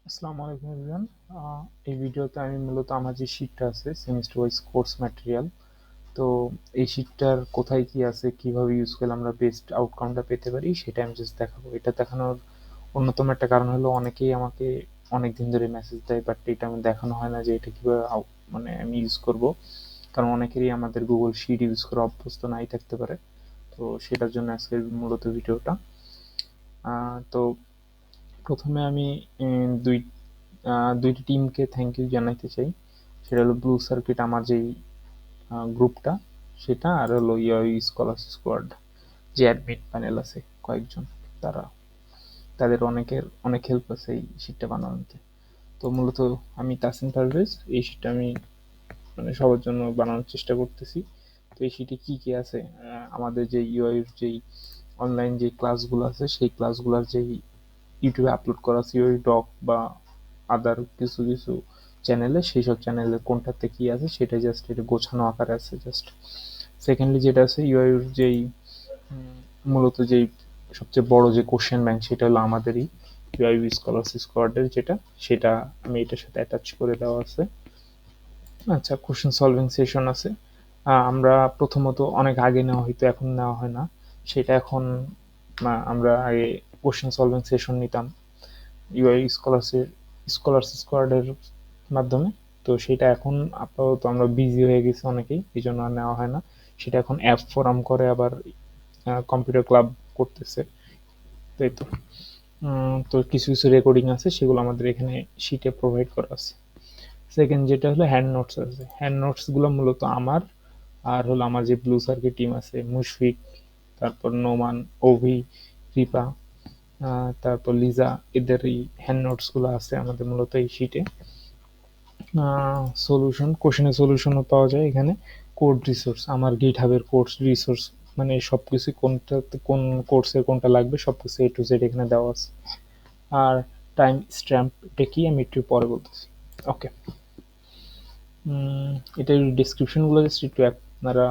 আসসালামু আলাইকুম এভরিওয়ান। এই ভিডিওতে আমি মূলত আমার যে শিটটা আছে সেমিস্টার ওয়াইজ কোর্স ম্যাটেরিয়াল, তো এই শিটটার কোথায় কি আছে, কিভাবে ইউজ করলে আমরা বেস্ট আউটকামটা পেতে পারি সেটা আমি জাস্ট দেখাবো। এটা দেখানোর অন্যতম একটা কারণ হলো অনেকেই আমাকে অনেক দিন ধরে মেসেজ দেয়, বাট এটা আমি দেখানো হয় না যে এটা কীভাবে মানে আমি ইউজ করব, কারণ অনেকেরই আমাদের গুগল শিট ইউজ করা অভ্যস্ত নাই থাকতে পারে। তো সেটার জন্য আজকের মূলত ভিডিওটা। তো প্রথমে আমি দুই দুইটি টিমকে থ্যাংক ইউ জানাইতে চাই। সেটা হলো ব্লু সার্কিট, আমার যেই গ্রুপটা সেটা, আর হলো ইউআই স্কলার স্কোয়াড যে অ্যাডমিট প্যানেল আছে কয়েকজন, তারা তাদের অনেকের অনেক হেল্প আছে এই শিটটা বানানোতে। তো মূলত আমি তাসিম পারভেজ, এই শিটটা আমি মানে সবার জন্য বানানোর চেষ্টা করতেছি। তো এই শিটে কী কী আছে, আমাদের যে ইউআইয়ের যেই অনলাইন যে ক্লাসগুলো আছে সেই ক্লাসগুলোর যেই ইউটিউবে আপলোড করা আছে ইউআই ডক বা আদার কিছু কিছু চ্যানেলে, সেই সব চ্যানেলে কোনটাতে কী আছে সেটা জাস্ট এটা গোছানো আকারে আছে জাস্ট। সেকেন্ডলি যেটা আছে ইউআইয়ের যেই মূলত যেই সবচেয়ে বড় যে কোশ্চেন ব্যাংক সেটা হলো আমাদেরই ইউআই স্কলারশিপ স্কোয়াডের যেটা, সেটা আমি এটার সাথে অ্যাটাচ করে দেওয়া আছে। আচ্ছা, কোশ্চেন সলভিং সেশন আছে। আমরা প্রথমত অনেক আগে নেওয়া হয়তো, এখন নেওয়া হয় না সেটা। এখন আমরা আগে কোশ্চেন সলভিং সেশন নিতাম ইউআই স্কলারশিপ স্কোয়াডের মাধ্যমে। তো সেটা এখন আপাতত আমরা বিজি হয়ে গেছি অনেকেই, এই জন্য আর নেওয়া হয় না। সেটা এখন অ্যাপ ফোরাম করে, আবার কম্পিউটার ক্লাব করতেছে, তাই তো। তো কিছু কিছু রেকর্ডিং আছে, সেগুলো আমাদের এখানে শিটে প্রোভাইড করা আছে। সেকেন্ড যেটা হলো হ্যান্ড নোটস আছে। হ্যান্ড নোটসগুলো মূলত আমার, আর হলো আমার যে ব্লু সার্কিট টিম আছে মুশফিক, তারপর নোমান, অভি, রিপা, তারপর লিজা, এদের এই হ্যান্ড নোটসগুলো আছে আমাদের মূলত এই শিটে। সলিউশন, কোশ্চেনের সলিউশনও পাওয়া যায় এখানে। কোড রিসোর্স, আমার গিটহাবের কোর্স রিসোর্স, মানে সব কিছু কোনটাতে কোন কোর্সের কোনটা লাগবে সব কিছু এ টু জেড এখানে দেওয়া আছে। আর টাইম স্ট্যাম্প এটা কি আমি একটু পরে বলতেছি। ওকে, এটার ডিসক্রিপশনগুলো জাস্ট একটু আপনারা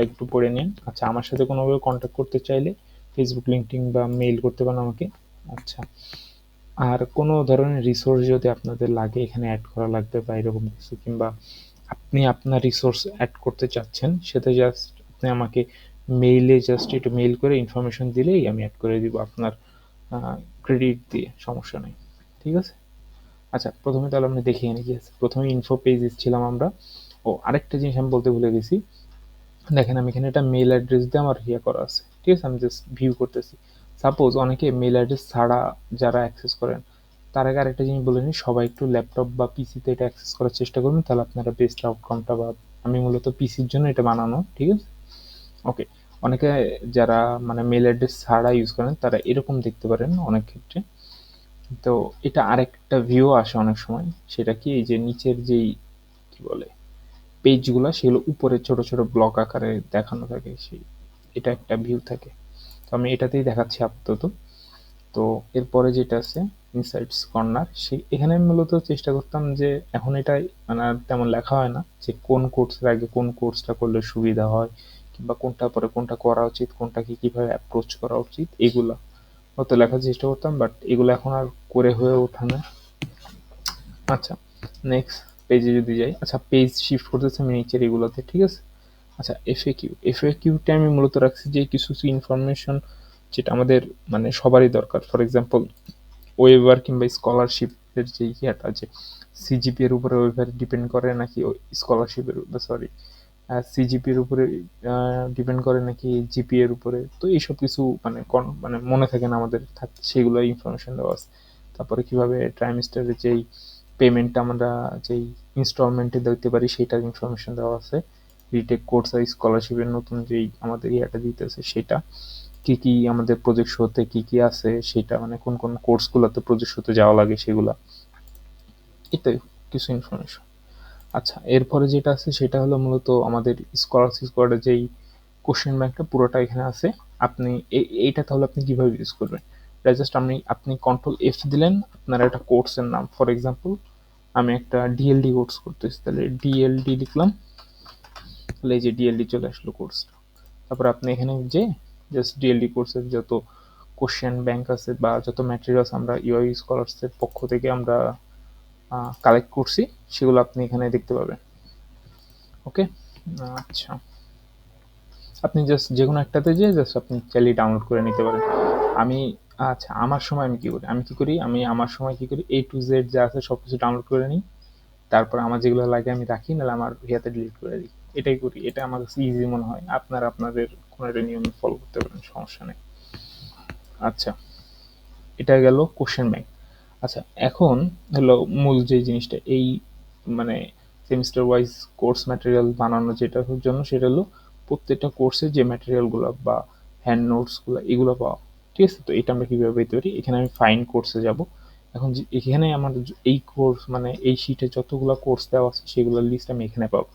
একটু পড়ে নিন। আচ্ছা, আমার সাথে কোনোভাবে কন্ট্যাক্ট করতে চাইলে ফেসবুক, লিঙ্কডইন বা মেইল করতে পারেন আমাকে। আচ্ছা, আর কোনো ধরনের রিসোর্স যদি আপনাদের লাগে, এখানে অ্যাড করা লাগবে বা এরকম কিছু, কিংবা আপনি আপনার রিসোর্স অ্যাড করতে চাচ্ছেন, সেটা জাস্ট আপনি আমাকে মেইলে জাস্ট একটু মেইল করে ইনফরমেশন দিলেই আমি অ্যাড করে দিব আপনার ক্রেডিট দিয়ে, সমস্যা নেই। ঠিক আছে। আচ্ছা, প্রথমে তাহলে আমরা দেখি এখানে কি আছে। প্রথমে ইনফো পেজ ছিলাম আমরা। ও আরেকটা জিনিস আমি বলতে ভুলে গেছি, দেখেন আমি এখানে একটা মেল অ্যাড্রেস দিয়ে আমার করা আছে, ঠিক আছে। আমি জাস্ট ভিউ করতেছি। সাপোজ অনেকে মেল অ্যাড্রেস ছাড়া যারা অ্যাক্সেস করেন, তার আগে আরেকটা জিনিস বলে নিই, সবাই একটু ল্যাপটপ বা পিসিতে এটা অ্যাক্সেস করার চেষ্টা করবেন, তাহলে আপনারা বেস্ট আউটকামটা বা, আমি মূলত পিসির জন্য এটা বানানো, ঠিক আছে। ওকে, অনেকে যারা মানে মেল অ্যাড্রেস ছাড়া ইউজ করেন তারা এরকম দেখতে পারেন অনেক ক্ষেত্রে। তো এটা আরেকটা ভিউ আসে অনেক সময়, সেটা কি এই যে নিচের যেই কি বলে পেজগুলো, সেগুলো উপরে ছোট ছোট ব্লক আকারে দেখানো থাকে, সেই এটা একটা ভিউ থাকে। তো আমি এটাতেই দেখাচ্ছি আপাতত। তো এরপরে যেটা আছে ইনসাইটস কর্নার, সেই এখানে আমি মূলত চেষ্টা করতাম যে, এখন এটাই মানে আর তেমন লেখা হয় না যে কোন কোর্সের আগে কোন কোর্সটা করলে সুবিধা হয়, কিংবা কোনটা পরে কোনটা করা উচিত, কোনটাকে কিভাবে অ্যাপ্রোচ করা উচিত, এগুলা হয়তো লেখার চেষ্টা করতাম, বাট এগুলো এখন আর করে হয়ে ওঠে না। আচ্ছা, নেক্সট পেজে যদি যাই, আচ্ছা পেজ শিফট করতেছে আমি নিচের এগুলোতে, ঠিক আছে। আচ্ছা, এফএকিউটা আমি মূলত রাখছি যে কিছু কিছু ইনফরমেশন যেটা আমাদের মানে সবারই দরকার। ফর এক্সাম্পল ওয়েভার কিংবা স্কলারশিপের যে ইয়েটা আছে, সিজিপি এর উপরে ওয়েভার ডিপেন্ড করে নাকি স্কলারশিপের, সরি, সিজিপি এর উপরে ডিপেন্ড করে নাকি জিপি এর উপরে, তো এইসব কিছু মানে মানে মনে থাকে না আমাদের, সেগুলো ইনফরমেশন দেওয়া আছে। তারপরে কিভাবে ট্রাইমেস্টারের যেই পেমেন্টটা আমরা যেই ইনস্টলমেন্টে দিতে পারি সেটার ইনফরমেশন দেওয়া আছে। রিটেক কোর্স আর স্কলারশিপের নতুন যেই আমাদের ইয়েটা দিতেছে সেটা, কি কি আমাদের প্রজেক্ট শোতে কি কি আছে সেটা, মানে কোন কোন কোর্সগুলোতে প্রজেক্ট শোতে যাওয়া লাগে সেগুলা, এটাই কিছু ইনফরমেশন। আচ্ছা, এরপরে যেটা আছে সেটা হলো মূলত আমাদের স্কলারশিপ স্কোয়াডের যেই কোশ্চেন ব্যাংকটা পুরোটা এখানে আছে। আপনি এইটা তাহলে আপনি কিভাবে ইউজ করবেন, এটা জাস্ট আপনি কন্ট্রোল এফ দিলেন, আপনার একটা কোর্সের নাম, ফর এক্সাম্পল আমি একটা ডিএলডি কোর্স করতেছি, তাহলে ডিএলডি লিখলাম, তাহলে এই যে ডিএলডি চলে আসলো কোর্সটা। তারপর আপনি এখানে যে জাস্ট ডিএলডি কোর্সের যত কোশ্চেন ব্যাংক আছে বা যত ম্যাটেরিয়ালস আমরা ইউআই স্কলার্সের পক্ষ থেকে আমরা কালেক্ট করছি সেগুলো আপনি এখানে দেখতে পাবেন। ওকে, আচ্ছা আপনি জাস্ট যে কোনো একটাতে যেয়ে জাস্ট আপনি চাইলে ডাউনলোড করে নিতে পারেন। আমি আচ্ছা আমার সময় আমি কি করি আমি আমার সময় কি করি A to Z যা আছে সব কিছু ডাউনলোড করে নিই, তারপর আমার যেগুলো লাগে আমি রাখি, নাহলে আমার ইয়াতে ডিলিট করে দিই। এটাই করি, এটা আমার কাছে ইজি মনে হয়। আপনারা আপনাদের কোনো একটা নিয়ম ফলো করতে পারেন, সমস্যা নেই। আচ্ছা এটা গেল কোশ্চেন ব্যাংক। আচ্ছা এখন হলো মূল যে জিনিসটা, এই মানে সেমিস্টার ওয়াইজ কোর্স ম্যাটেরিয়াল বানানো যেটার জন্য, সেটা হলো প্রত্যেকটা কোর্সের যে ম্যাটেরিয়ালগুলো বা হ্যান্ড নোটসগুলো এগুলো পাওয়া। ঠিক আছে, তো এটা আমরা কীভাবে পেতে পারি? এখানে আমি ফাইন কোর্সে যাব। এখন এখানে আমার এই কোর্স মানে এই শিটে যতগুলো কোর্স দেওয়া আছে সেগুলোর লিস্ট আমি এখানে পাবো।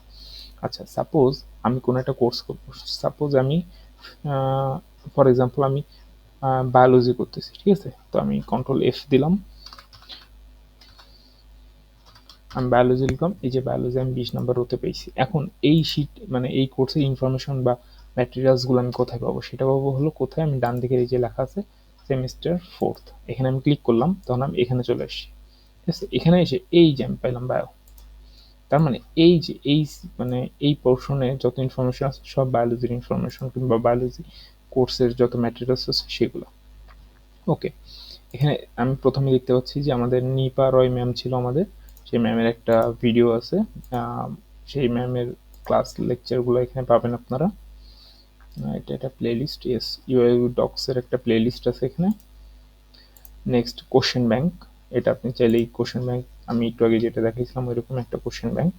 আচ্ছা সাপোজ আমি কোনো একটা কোর্স করবো, সাপোজ আমি ফর এক্সাম্পল আমি বায়োলজি করতেছি। ঠিক আছে, তো আমি Ctrl+F দিলাম, আমি বায়োলজি লিখলাম, এই যে বায়োলজি আমি 20 নম্বর রোতে পেয়েছি। এখন এই শিট মানে এই কোর্সের ইনফরমেশন বা ম্যাটেরিয়ালসগুলো আমি কোথায় পাবো? সেটা পাবো হলো কোথায়, আমি ডান দিকের এই যে লেখা আছে সেমিস্টার 4th, এখানে আমি ক্লিক করলাম, তখন আমি এখানে চলে আসছি। ঠিক আছে, এখানে এসে এই যে আমি পাইলাম বায়ো। তার মানে এই যে মানে এই পোর্শনে যত ইনফরমেশন আছে সব বায়োলজির ইনফরমেশন কিংবা বায়োলজি কোর্সের যত ম্যাটেরিয়ালস আছে সেগুলো। ওকে, এখানে আমি প্রথমে দেখতে পাচ্ছি যে আমাদের নিপা রয় ম্যাম ছিল আমাদের, সেই ম্যামের একটা ভিডিও আছে, সেই ম্যামের ক্লাস লেকচারগুলো এখানে পাবেন আপনারা। এটা একটা প্লেলিস্ট, ইয়েস ইউআই ডক্সের একটা প্লেলিস্ট আছে এখানে। নেক্সট কোশ্চেন ব্যাংক, এটা আপনি চাইলেই কোশ্চেন ব্যাংক আমি একটু আগে যেটা দেখাইছিলাম ওইরকম একটা কোশ্চেন ব্যাংক,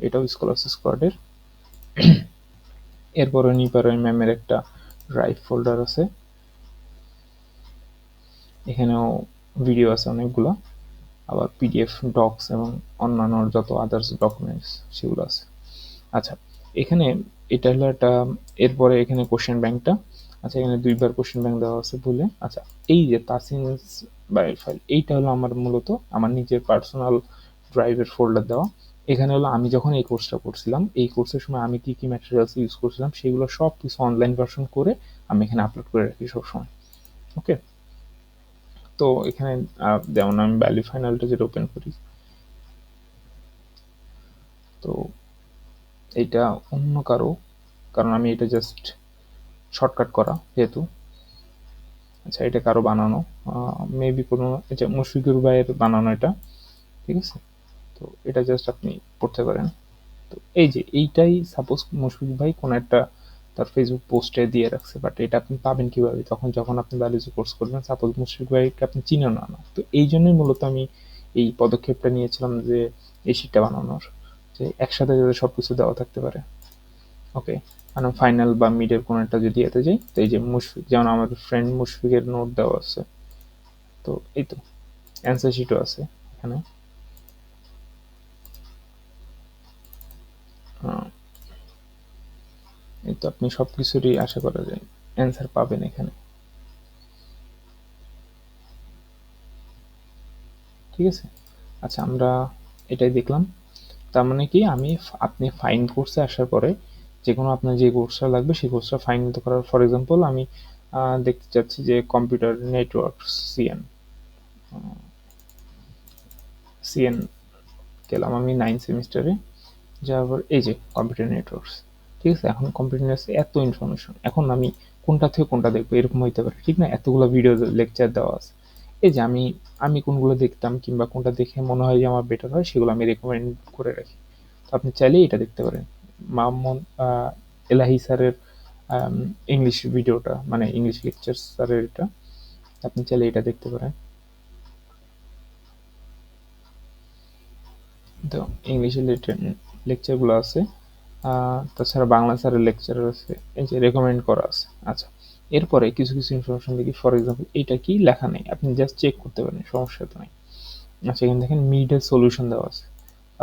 এটাও স্কলার্স স্কোয়াডের। এরপরে নিপা রয় ম্যামের একটা ড্রাইভ ফোল্ডার আছে, এখানেও ভিডিও আছে অনেকগুলো, আবার পিডিএফ ডক্স এবং অন্যান্য যত আদার্স ডকুমেন্টস সেগুলো আছে। আচ্ছা এখানে এটা হলো একটা, এরপরে এখানে কোশ্চেন ব্যাংকটা। আচ্ছা এখানে দুইবার কোশ্চেন ব্যাংক দেওয়া আছে ভুলে। আচ্ছা এই যে তাসিনস বায়োর ফাইল, এইটা হলো আমার মূলত আমার নিজের পার্সোনাল ড্রাইভের ফোল্ডার দেওয়া। এখানে হলো আমি যখন এই কোর্সটা করছিলাম, এই কোর্সের সময় আমি কি কি ম্যাটেরিয়ালস ইউজ করছিলাম সেগুলো সব কিছু অনলাইন ভার্সন করে আমি এখানে আপলোড করে রাখি সবসময়। ওকে, তো এখানে যেমন আমি ভ্যালু ফাইনালটা যেটা ওপেন করি, তো এটা অন্য কারো, কারণ আমি এটা জাস্ট শর্টকাট করা যেহেতু। আচ্ছা এটা কারো বানানো, মেবি কোনো, এটা মুশফিকুর ভাইয়ের বানানো এটা। ঠিক আছে, তো এটা জাস্ট আপনি পড়তে পারেন। তো এই যে এইটাই সাপোজ মুশফিক ভাই কোনো একটা তার ফেসবুক পোস্টে দিয়ে রাখছে, বাট এটা আপনি পাবেন কিভাবে তখন যখন আপনি বায়োলজি কোর্স করবেন? সাপোজ মুশফিক ভাইকে আপনি চিনেন না, তো এই জন্যই মূলত আমি এই পদক্ষেপটা নিয়েছিলাম যে এই শিটটা বানানোর, যে একসাথে যাতে সব কিছু দেওয়া থাকতে পারে। ওকে, মানে ফাইনাল বা মিডের কোনো একটা যদি এতে যাই, তো এই যে মুশফিক, যেমন আমার ফ্রেন্ড মুশফিকের নোট দেওয়া আছে, তো এই তো অ্যান্সার শিটও আছে এখানে। এই তো আপনি সব কিছুরই আশা করা যায় অ্যান্সার পাবেন এখানে। ঠিক আছে, আচ্ছা আমরা এটাই দেখলাম। তার মানে কি আমি আপনি ফাইন কোর্সে আসার পরে যে কোনো আপনার যে কোর্সটা লাগবে সেই কোর্সটা ফাইন করার, ফর এক্সাম্পল আমি দেখতে চাচ্ছি যে কম্পিউটার নেটওয়ার্ক সিএন, সিএন গেলাম আমি 9 সেমিস্টারে, যাওয়ার পর এই যে কম্পিউটার নেটওয়ার্কস। ঠিক আছে, এখন কম্পিউটার নেটওয়ার্কস এত ইনফরমেশন, এখন আমি কোনটা থেকে কোনটা দেখবো এরকম হইতে পারে, ঠিক না? এতগুলো ভিডিও লেকচার দেওয়া আছে, এই যে আমি আমি কোনগুলো দেখতাম কিংবা কোনটা দেখে মনে হয় যে আমার বেটার হয় সেগুলো আমি রেকমেন্ড করে রাখি। তো আপনি চাইলেই এটা দেখতে পারেন। মামুন এলাহি স্যারের ইংলিশ ভিডিওটা, মানে ইংলিশ লেকচার স্যারের এটা, আপনি চাইলে এটা দেখতে পারেন। তো ইংলিশ রিলেটেড লেকচারগুলো আছে, তাছাড়া বাংলা স্যারের লেকচার আছে, এই যে রেকমেন্ড করা আছে। আচ্ছা এরপরে কিছু কিছু ইনফরমেশন দেখি, ফর এক্সাম্পল এটা কি লেখা নেই, আপনি জাস্ট চেক করতে পারেন, সমস্যা তো নেই। আচ্ছা এখানে দেখেন মিডের সলিউশন দেওয়া আছে,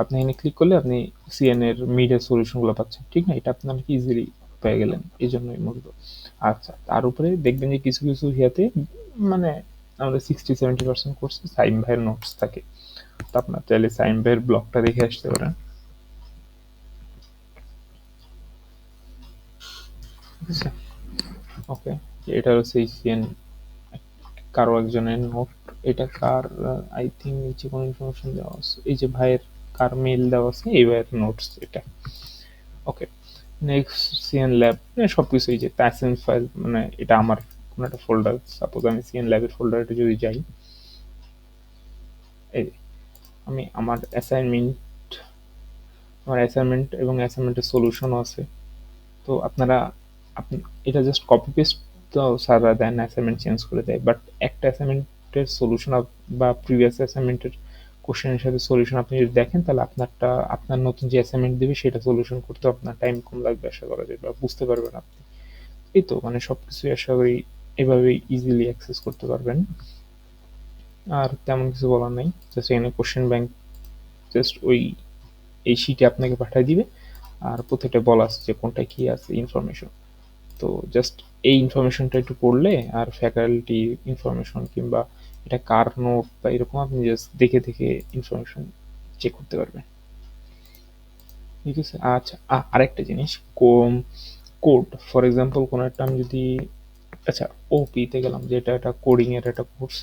আপনি এখানে ক্লিক করলে আপনি সিএন এর মিডের সলিউশনগুলো পাচ্ছেন, ঠিক না? এটা আপনার কি ইজিলি পেয়ে গেলেন, এই জন্যই মূলত। আচ্ছা তার উপরে দেখবেন যে কিছু কিছু ইয়াতে মানে আমাদের 60-70% কোর্সে সাইম ভাইয়ের নোটস থাকে, তো আপনার চাইলে সাইম ভাইয়ের ব্লগটা দেখে আসতে পারেন। ঠিক আছে, ওকে, এটা হচ্ছে সিএন কারো একজনের নোট, এটা কার, আই থিঙ্ক নিচে কোনো ইনফরমেশন দেওয়া আছে, এই যে ভাইয়ের কার মেল দেওয়া আছে, এই ভাইয়ের নোটস এটা। ওকে, নেক্সট সিএন ল্যাব, সব কিছু এই যে অ্যাসাইন ফাইল, মানে এটা আমার কোনো একটা ফোল্ডার, সাপোজ আমি সিএন ল্যাবের ফোল্ডারটা যদি যাই, এই আমি আমার অ্যাসাইনমেন্ট এবং অ্যাসাইনমেন্টের সলিউশনও আছে। তো আপনারা আপনি এটা জাস্ট কপি পেস্ট তো স্যাররা দেন, অ্যাসাইনমেন্ট চেঞ্জ করে দেয়, বাট একটা অ্যাসাইনমেন্টের সলিউশন বা প্রিভিয়াস অ্যাসাইনমেন্টের কোশ্চেনের সাথে সলিউশন আপনি যদি দেখেন, তাহলে আপনার নতুন যে অ্যাসাইনমেন্ট দেবে সেটা সলিউশন করতে আপনার টাইম কম লাগবে আশা করা যায়, বা বুঝতে পারবেন আপনি। এই তো মানে সব কিছুই আশা করি এভাবেই ইজিলি অ্যাক্সেস করতে পারবেন। আর তেমন কিছু বলার নাই, জাস্ট এখানে কোশ্চেন ব্যাংক জাস্ট এই শিটে আপনাকে পাঠিয়ে দিবে, আর প্রত্যেকটা বলা আছে যে কোনটা কি আছে ইনফরমেশন। তো জাস্ট এই ইনফরমেশনটা একটু পড়লে, আর ফ্যাকাল্টি ইনফরমেশন কিংবা এটা কার নোট বা এরকম আপনি জাস্ট দেখে দেখে ইনফরমেশন চেক করতে পারবেন। ঠিক আছে, আচ্ছা আরেকটা জিনিস, কোড ফর এক্সাম্পল কোনো একটা আমি যদি, আচ্ছা ওপিতে গেলাম, যে এটা একটা কোডিং এর একটা কোর্স,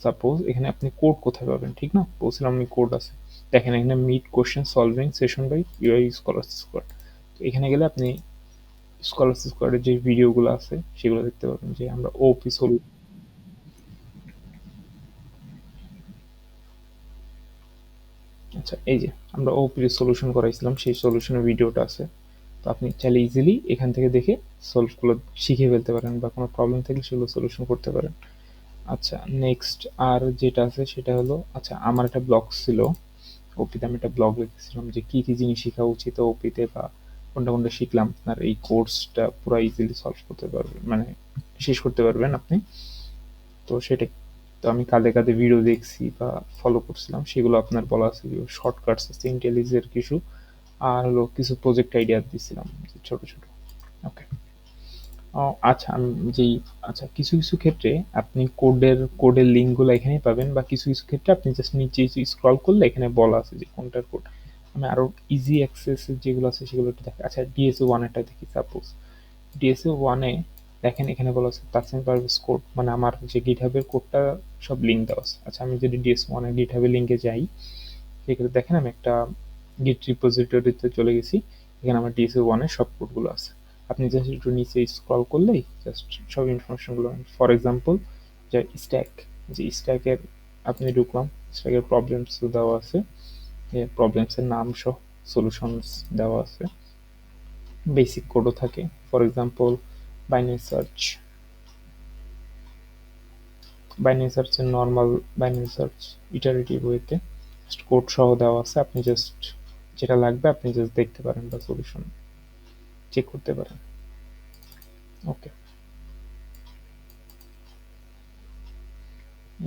সাপোজ এখানে আপনি কোড কোথায় পাবেন, ঠিক না, বলছিলাম আমি কোড আছে, দেখেন এখানে mid question solving session by UI scholar squad. তো এখানে গেলে আপনি স্কলার স্কোয়াডের যে ভিডিওগুলো আছে সেগুলো দেখতে পাবেন, যে আমরা ওপি সলভ, আচ্ছা এই যে আমরা ওপি সলিউশন করাইছিলাম, সেই সলিউশনের ভিডিওটা আছে। তো আপনি চাইলে ইজিলি এখান থেকে দেখে সলভগুলো শিখে ফেলতে পারেন, বা কোনো প্রবলেম থাকলে সেগুলো সলিউশন করতে পারেন। আচ্ছা নেক্সট আর যেটা আছে সেটা হলো, আচ্ছা আমার একটা ব্লগ ছিল ওপিতে, আমি একটা ব্লগ লিখেছিলাম যে কি কি জিনিস শেখা উচিত ওপিতে, বা কোনটা কোনটা শিখলাম আপনার এই কোর্সটা পুরো ইজিলি সলভ করতে পারবেন, মানে শেষ করতে পারবেন আপনি। তো সেটাই, তো আমি কাঁধে কাঁধে ভিডিও দেখছি বা ফলো করছিলাম, সেগুলো আপনার বলা আছে, শর্টকাটস আছে ইন্টেলিজের কিছু, আর হলো কিছু প্রজেক্ট আইডিয়া দিছিলাম ছোট ছোট। ওকে, আচ্ছা আমি যেই, আচ্ছা কিছু কিছু ক্ষেত্রে আপনি কোডের লিঙ্কগুলো এখানেই পাবেন, বা কিছু কিছু ক্ষেত্রে আপনি জাস্ট নিচে স্ক্রল করলে এখানে বলা আছে যে কোনটার কোড। আমি আরো ইজি অ্যাক্সেস যেগুলো আছে সেগুলো একটু দেখি। আচ্ছা ডিএসও ওয়ানেরটা দেখি, সাপোজ ডিএসও ওয়ানে দেখেন এখানে বলা আছে তাসিম পারভেজ কোড, মানে আমার যে গিটহাবের কোডটা সব লিঙ্ক দেওয়া আছে। আচ্ছা আমি যদি ডিএস ওয়ানের গিটহাবের লিঙ্কে যাই, সেক্ষেত্রে দেখেন আমি একটা গিট রিপোজিটরিতে চলে গেছি, এখানে আমার ডিএসও ওয়ানের সব কোডগুলো আছে। আপনি জাস্ট একটু নিচে স্ক্রল করলেই জাস্ট সব ইনফরমেশনগুলো, ফর এক্সাম্পল যে স্ট্যাক, যে স্ট্যাকের আপনি ঢুকলাম, স্ট্যাকের প্রবলেমস দেওয়া আছে, প্রবলেমসের নাম সহ সলিউশনস দেওয়া আছে, বেসিক কোডও থাকে, for example binary search, binary সার্চের নর্মাল বাইনারি সার্চ ইটারেটিভ ওয়েতে কোড সহ দেওয়া আছে, আপনি জাস্ট যেটা লাগবে আপনি জাস্ট দেখতে পারেন বা সলিউশন চেক করতে পারেন। ওকে,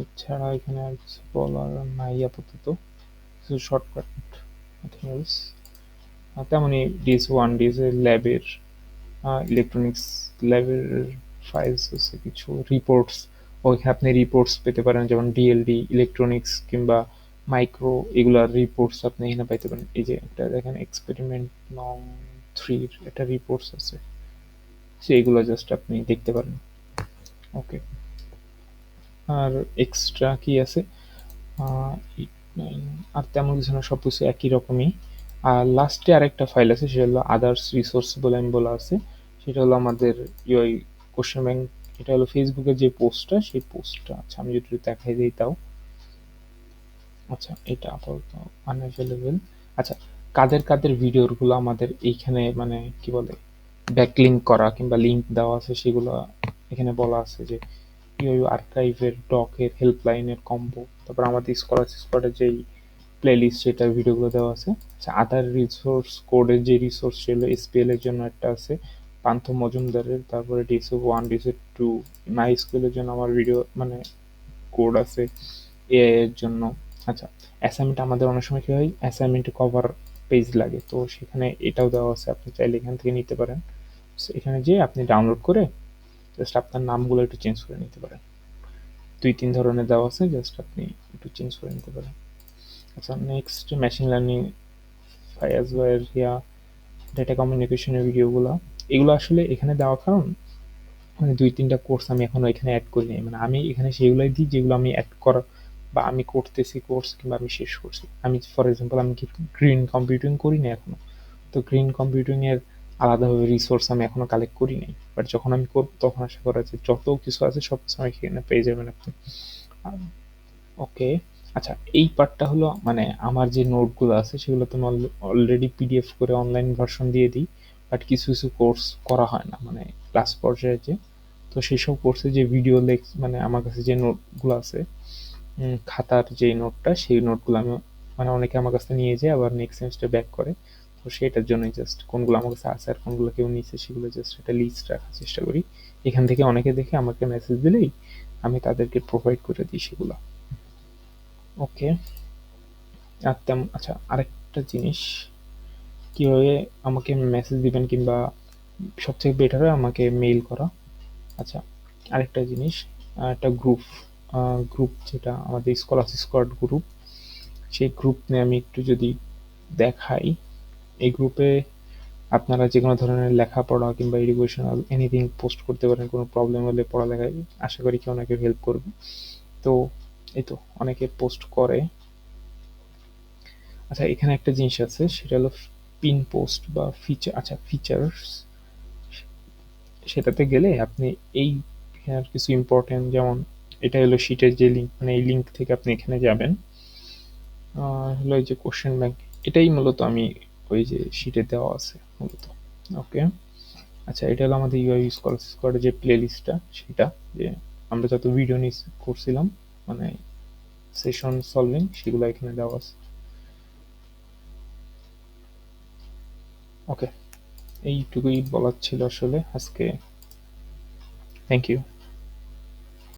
এছাড়া এখানে আর কিছু বলার নাই আপাতত, কিছু শর্টকাট থিংস, তেমনই ডিএস ওয়ান ডিএস ল্যাবের, ইলেকট্রনিক্স ল্যাবের ফাইলস আছে কিছু রিপোর্টস, ওইখানে আপনি রিপোর্টস পেতে পারেন, যেমন ডিএলডি ইলেকট্রনিক্স কিংবা মাইক্রো, এগুলার রিপোর্টস আপনি এখানে পাইতে পারেন। এই যে একটা দেখেন এক্সপেরিমেন্ট নং 3 একটা রিপোর্টস আছে, সো এগুলো জাস্ট আপনি দেখতে পারেন। ওকে, আর এক্সট্রা কি আছে, আহ, আর তেমন কিছু না, সব কিছু একই রকমই। আর লাস্টে আরেকটা ফাইল আছে, সেটা হলো আদার্স রিসোর্স বলে আমি বলা আছে, সেটা হলো আমাদের ইয়ে কোশ্চেন ব্যাংক, এটা হলো ফেসবুকের যে পোস্টটা, সেই পোস্টটা। আচ্ছা আমি যদি দেখাই দিই তাও, আচ্ছা এটা আপাতত আনঅ্যাভেলেবেল। আচ্ছা কাদের কাদের ভিডিওগুলো আমাদের এইখানে মানে কি বলে ব্যাকলিঙ্ক করা কিংবা লিঙ্ক দেওয়া আছে, সেগুলো এখানে বলা আছে, যে ইউ আর্কাইভের, ডকের, হেল্পলাইনের কম্বো, তারপর আমাদের স্কলারশিপ স্পটের যেই প্লেলিস্ট সেটার ভিডিওগুলো দেওয়া আছে। আচ্ছা আদার রিসোর্স কোডের যে রিসোর্স ছিল এসপিএল এর জন্য একটা আছে পান্থ মজুমদারের, তারপরে DSO one DSO to my স্কুলের জন্য আমার ভিডিও মানে কোড আছে, এআই এর জন্য। আচ্ছা অ্যাসাইনমেন্ট আমাদের অনেক সময় কি হয়, অ্যাসাইনমেন্টে কভার পেজ লাগে, তো সেখানে এটাও দেওয়া আছে, আপনি চাইলে এখান থেকে নিতে পারেন। এখানে যে আপনি ডাউনলোড করে জাস্ট আপনার নামগুলো একটু চেঞ্জ করে নিতে পারেন, 2-3 ধরনের দেওয়া আছে, জাস্ট আপনি একটু চেঞ্জ করে নিতে পারেন। আচ্ছা নেক্সট মেশিন লার্নিং, ফায়াজওয়্যার ইয়া ডেটা কমিউনিকেশনের ভিডিওগুলো, এগুলো আসলে এখানে দেওয়ার কারণ মানে ২-৩ টা কোর্স আমি এখনো এখানে এড করি নাই। মানে আমি এখানে সেগুলাই দিই যেগুলো আমি এড করা বা আমি করতেছি কোর্স কিংবা আমি শেষ করছি। আমি ফর এক্সাম্পল আমি কি গ্রিন কম্পিউটিং করি না এখনো। তো গ্রিন কম্পিউটিং এর আলাদাভাবে রিসোর্স আমি এখনো কালেক্ট করি নাই। বাট যখন আমি করব তখন আশা করা যায় যত কিছু আছে সবকিছু আমি এখানে পেয়ে যাবেন আপনি। আ ওকে। আচ্ছা, এই পার্টটা হলো মানে আমার যে নোটগুলো আছে সেগুলো তো আমি অলরেডি পিডিএফ করে অনলাইন ভার্সন দিয়ে দিই। বাট কিছু, কিছু কোর্স করা হয় না। মানে ক্লাস পর্যায়ে যে তো সেসব কোর্সে যে ভিডিও মানে আমার কাছে যে নোটগুলো আছে, খাতার যে নোটটা সেই নোটগুলো আমি মানে অনেকে আমার কাছে নিয়ে যায় আবার নেক্সট সেমিস্টার ব্যাক করে। তো সেটার জন্যই জাস্ট কোনগুলো আমার কাছে আছে আর কোনগুলো কেউ নিচ্ছে সেগুলো জাস্ট একটা লিস্ট রাখার চেষ্টা করি। এখান থেকে অনেকে দেখে আমাকে মেসেজ দিলেই আমি তাদেরকে প্রোভাইড করে দিই সেগুলো। ওকে। আর আচ্ছা, আরেকটা জিনিস, কিভাবে আমাকে মেসেজ দিবেন কিংবা সবথেকে বেটার হয় আমাকে মেইল করা। আচ্ছা, আরেকটা জিনিস, একটা গ্রুপ যেটা আমাদের স্কলার স্কোয়াড গ্রুপ, সেই গ্রুপ নিয়ে আমি একটু যদি দেখাই। এই গ্রুপে আপনারা যে কোনো ধরনের লেখাপড়া কিংবা এডুকেশনাল এনিথিং পোস্ট করতে পারেন। কোনো প্রবলেম হলে পড়ালেখায় আশা করি কেউ না কেউ হেল্প করবে। তো এই তো অনেকে পোস্ট করে। আচ্ছা, এখানে একটা জিনিস আছে সেটা হলো পিন পোস্ট বা ফিচার। আচ্ছা, ফিচার্স, সেটাতে গেলে আপনি এই আর কিছু ইম্পর্টেন্ট, যেমন এটা হলো শিটের যে লিঙ্ক, মানে এই লিঙ্ক থেকে আপনি এখানে যাবেন। হলো এই যে কোশ্চেন ব্যাংক, এটাই মূলত আমি ওই যে শিটে দেওয়া আছে মূলত। ওকে। আচ্ছা, এটা হলো আমাদের ইউআই স্কোয়াডের যে প্লে লিস্টটা, সেটা যে আমরা যত ভিডিও নিয়ে করছিলাম মানে সেশন সলভিং সেগুলো এখানে দেওয়া আছে। ওকে, এইটুকুই বলার ছিল আসলে আজকে। Thank you.